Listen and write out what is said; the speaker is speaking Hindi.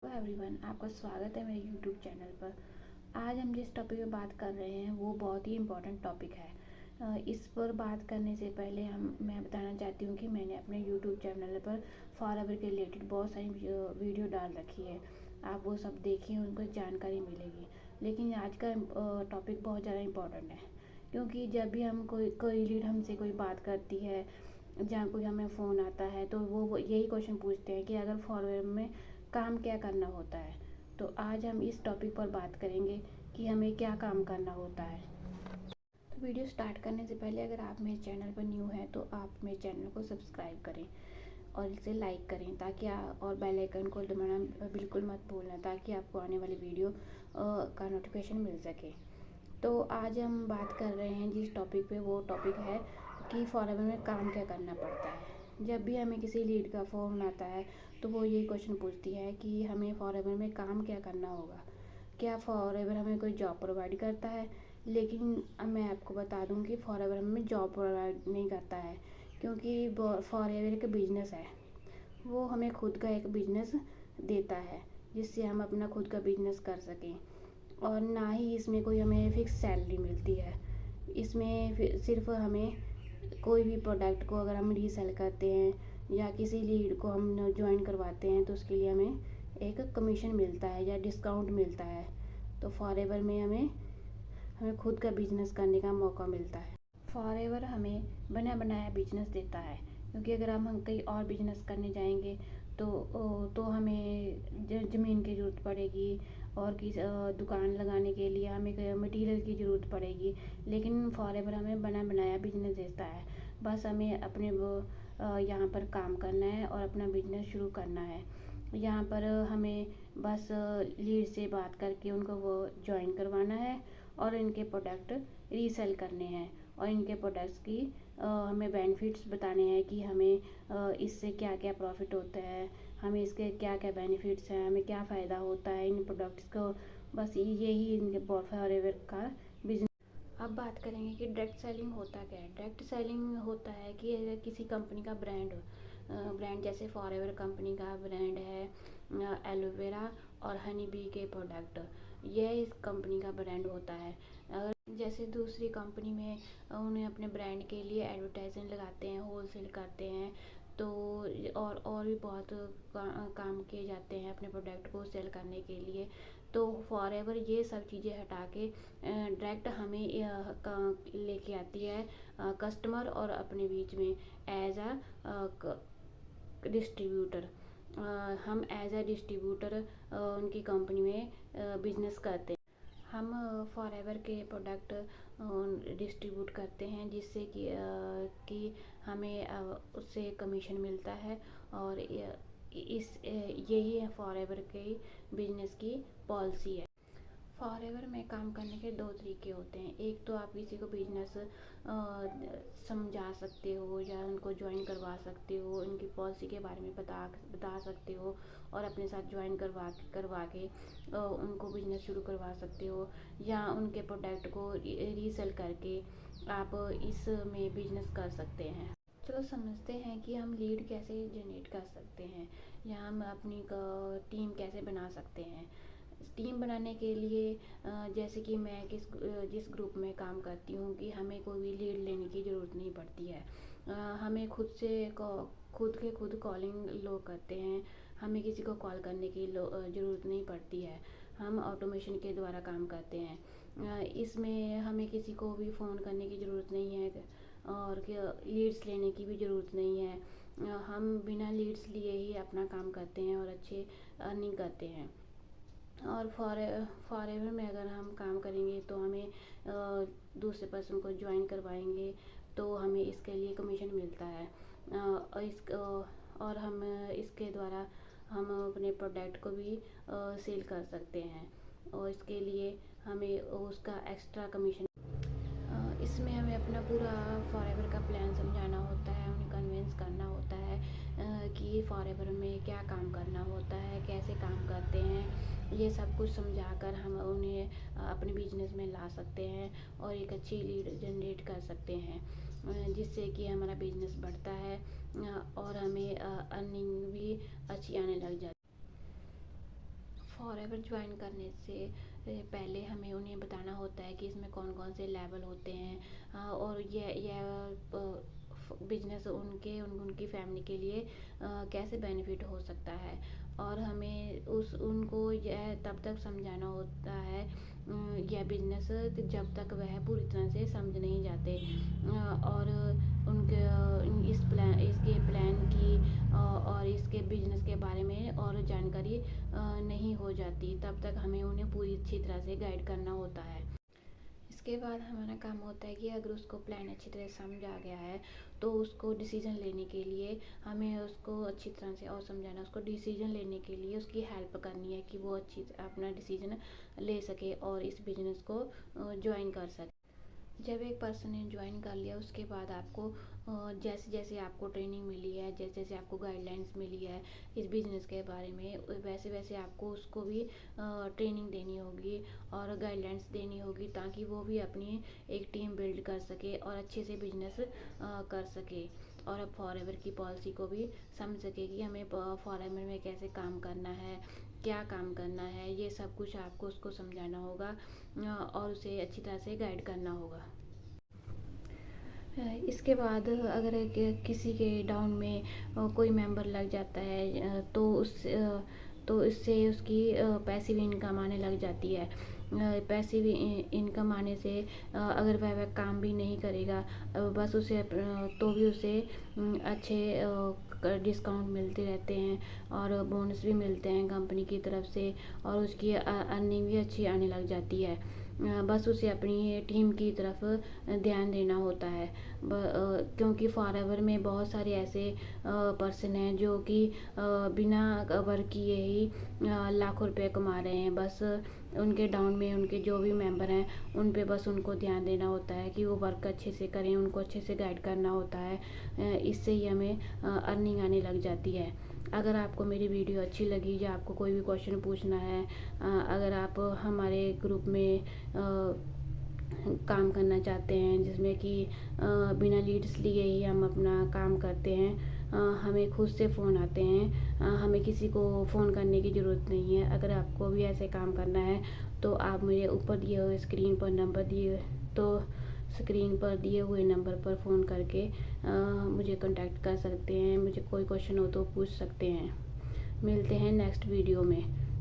हेलो एवरीवन, आपका स्वागत है मेरे यूट्यूब चैनल पर। आज हम जिस टॉपिक पे बात कर रहे हैं वो बहुत ही इम्पोर्टेंट टॉपिक है। इस पर बात करने से पहले मैं बताना चाहती हूँ कि मैंने अपने यूट्यूब चैनल पर फॉरएवर के रिलेटेड बहुत सारी वीडियो डाल रखी है। आप वो सब देखिए, उनको जानकारी मिलेगी। लेकिन आज का टॉपिक बहुत ज़्यादा इम्पोर्टेंट है, क्योंकि जब भी हम कोई लीड हमसे कोई बात करती है, जहाँ कोई हमें फ़ोन आता है, तो वो यही क्वेश्चन पूछते हैं कि अगर फॉरएवर में काम क्या करना होता है। तो आज हम इस टॉपिक पर बात करेंगे कि हमें क्या काम करना होता है। तो वीडियो स्टार्ट करने से पहले अगर आप मेरे चैनल पर न्यू हैं तो आप मेरे चैनल को सब्सक्राइब करें और इसे लाइक करें, ताकि और बेल आइकन को दबाना बिल्कुल मत भूलना, ताकि आपको आने वाली वीडियो का नोटिफिकेशन मिल सके। तो आज हम बात कर रहे हैं जिस टॉपिक पे, वो टॉपिक है कि फॉरएवर में काम क्या करना पड़ता है। जब भी हमें किसी लीड का फ़ोन आता है तो वो ये क्वेश्चन पूछती है कि हमें फॉरएवर में काम क्या करना होगा, क्या फॉरएवर हमें कोई जॉब प्रोवाइड करता है। लेकिन अब मैं आपको बता दूं कि फॉरएवर हमें जॉब प्रोवाइड नहीं करता है, क्योंकि फॉरएवर एक बिजनेस है। वो हमें खुद का एक बिजनेस देता है, जिससे हम अपना खुद का बिजनेस कर सकें। और ना ही इसमें कोई हमें फिक्स सैलरी मिलती है। इसमें सिर्फ हमें कोई भी प्रोडक्ट को अगर हम रीसेल करते हैं या किसी लीड को हम ज्वाइन करवाते हैं तो उसके लिए हमें एक कमीशन मिलता है या डिस्काउंट मिलता है। तो फॉरएवर में हमें हमें खुद का बिजनेस करने का मौका मिलता है। फॉरएवर हमें बना बनाया बिजनेस देता है, क्योंकि अगर हम कहीं और बिजनेस करने जाएंगे तो हमें ज़मीन की ज़रूरत पड़ेगी, और दुकान लगाने के लिए हमें मटेरियल की ज़रूरत पड़ेगी। लेकिन फॉरएवर हमें बना बनाया बिजनेस देता है। बस हमें अपने यहाँ पर काम करना है और अपना बिजनेस शुरू करना है। यहाँ पर हमें बस लीड से बात करके उनको वो ज्वाइन करवाना है और इनके प्रोडक्ट रीसेल करने हैं, और इनके प्रोडक्ट्स की हमें बेनिफिट्स बताने हैं कि हमें इससे क्या क्या प्रॉफिट होता है, हमें इसके क्या क्या बेनिफिट्स हैं, हमें क्या फ़ायदा होता है इन प्रोडक्ट्स को। बस यही इनके फॉरएवर का बिजनेस। अब बात करेंगे कि डायरेक्ट सेलिंग होता क्या है। डायरेक्ट सेलिंग होता है कि अगर किसी कंपनी का ब्रांड जैसे फॉरएवर कंपनी का ब्रांड है एलोवेरा और हनी बी के प्रोडक्ट, यह इस कंपनी का ब्रांड होता है। अगर जैसे दूसरी कंपनी में उन्हें अपने ब्रांड के लिए एडवर्टाइजिंग लगाते हैं, होलसेल करते हैं, तो और भी बहुत काम किए जाते हैं अपने प्रोडक्ट को सेल करने के लिए। तो फॉरएवर ये सब चीज़ें हटा के डायरेक्ट हमें लेके आती है कस्टमर और अपने बीच में एज अ डिस्ट्रीब्यूटर। हम एज अ डिस्ट्रीब्यूटर उनकी कंपनी में बिजनेस करते हैं। हम फॉरएवर के प्रोडक्ट डिस्ट्रीब्यूट करते हैं, जिससे कि हमें उससे कमीशन मिलता है। और यही फॉरएवर के बिजनेस की पॉलिसी है। फॉरएवर में काम करने के दो तरीके होते हैं। एक तो आप किसी को बिजनेस समझा सकते हो या उनको ज्वाइन करवा सकते हो, उनकी पॉलिसी के बारे में बता सकते हो, और अपने साथ ज्वाइन करवा के उनको बिजनेस शुरू करवा सकते हो, या उनके प्रोडक्ट को रीसेल करके आप इसमें बिजनेस कर सकते हैं। चलो समझते हैं कि हम लीड कैसे जनरेट कर सकते हैं, या हम अपनी टीम कैसे बना सकते हैं। टीम बनाने के लिए जैसे कि मैं जिस ग्रुप में काम करती हूँ, कि हमें कोई भी लीड लेने की ज़रूरत नहीं पड़ती है। हमें खुद कॉलिंग लोग करते हैं, हमें किसी को कॉल करने की ज़रूरत नहीं पड़ती है। हम ऑटोमेशन के द्वारा काम करते हैं। इसमें हमें किसी को भी फ़ोन करने की ज़रूरत नहीं है, और लीड्स लेने की भी ज़रूरत नहीं है। हम बिना लीड्स लिए ही अपना काम करते हैं और अच्छे अर्निंग करते हैं। और फॉरएवर में अगर हम काम करेंगे तो हमें दूसरे पर्सन को ज्वाइन करवाएंगे तो हमें इसके लिए कमीशन मिलता है। और हम इसके द्वारा हम अपने प्रोडक्ट को भी सेल कर सकते हैं, और इसके लिए हमें उसका एक्स्ट्रा कमीशन। इसमें हमें अपना पूरा फॉरएवर का प्लान समझाना होता है, उन्हें कन्विंस करना होता है कि फॉरएवर में क्या काम करना होता है, कैसे काम करते हैं। ये सब कुछ समझाकर हम उन्हें अपने बिजनेस में ला सकते हैं और एक अच्छी लीड जनरेट कर सकते हैं, जिससे कि हमारा बिजनेस बढ़ता है और हमें अर्निंग भी अच्छी आने लग जाती है। फॉरएवर ज्वाइन करने से पहले हमें उन्हें बताना होता है कि इसमें कौन कौन से लेवल होते हैं, और यह बिजनेस उनकी फैमिली के लिए कैसे बेनिफिट हो सकता है। और हमें उनको यह तब तक समझाना होता है यह बिजनेस जब तक वह पूरी तरह से समझ नहीं जाते, और उनके इसके प्लान की और इसके बिजनेस के बारे में और जानकारी नहीं हो जाती, तब तक हमें उन्हें पूरी अच्छी तरह से गाइड करना होता है। इसके बाद हमारा काम होता है कि अगर उसको प्लान अच्छी तरह समझ आ गया है तो उसको डिसीजन लेने के लिए हमें उसको अच्छी तरह से और समझाना, उसको डिसीजन लेने के लिए उसकी हेल्प करनी है कि वो अच्छी अपना डिसीजन ले सके और इस बिज़नेस को ज्वाइन कर सके। जब एक पर्सन ने ज्वाइन कर लिया उसके बाद आपको जैसे जैसे आपको ट्रेनिंग मिली है, जैसे जैसे आपको गाइडलाइंस मिली है इस बिज़नेस के बारे में, वैसे वैसे आपको उसको भी ट्रेनिंग देनी होगी और गाइडलाइंस देनी होगी, ताकि वो भी अपनी एक टीम बिल्ड कर सके और अच्छे से बिजनेस कर सके, और अब फॉरएवर की पॉलिसी को भी समझ सके कि हमें फॉरएवर में कैसे काम करना है, क्या काम करना है, ये सब कुछ आपको उसको समझाना होगा और उसे अच्छी तरह से गाइड करना होगा। इसके बाद अगर किसी के डाउन में कोई मेंबर लग जाता है तो इससे उसकी पैसिव इनकम आने लग जाती है। पैसिव इनकम आने से अगर वह काम भी नहीं करेगा, बस उसे तो भी उसे अच्छे डिस्काउंट मिलते रहते हैं और बोनस भी मिलते हैं कंपनी की तरफ से, और उसकी अर्निंग भी अच्छी आने लग जाती है। बस उसे अपनी टीम की तरफ ध्यान देना होता है, क्योंकि फॉरएवर में बहुत सारे ऐसे पर्सन हैं जो कि बिना वर्क किए ही लाखों रुपए कमा रहे हैं। बस उनके डाउन में उनके जो भी मेंबर हैं उन पे बस उनको ध्यान देना होता है कि वो वर्क अच्छे से करें, उनको अच्छे से गाइड करना होता है, इससे ही हमें अर्निंग आने लग जाती है। अगर आपको मेरी वीडियो अच्छी लगी या आपको कोई भी क्वेश्चन पूछना है, अगर आप हमारे ग्रुप में काम करना चाहते हैं जिसमें कि बिना लीड्स लिए ही हम अपना काम करते हैं, हमें खुद से फ़ोन आते हैं, हमें किसी को फ़ोन करने की ज़रूरत नहीं है। अगर आपको भी ऐसे काम करना है तो आप मेरे ऊपर दिए हुए स्क्रीन पर दिए हुए नंबर पर फ़ोन करके मुझे कांटेक्ट कर सकते हैं। मुझे कोई क्वेश्चन हो तो पूछ सकते हैं। मिलते हैं नेक्स्ट वीडियो में।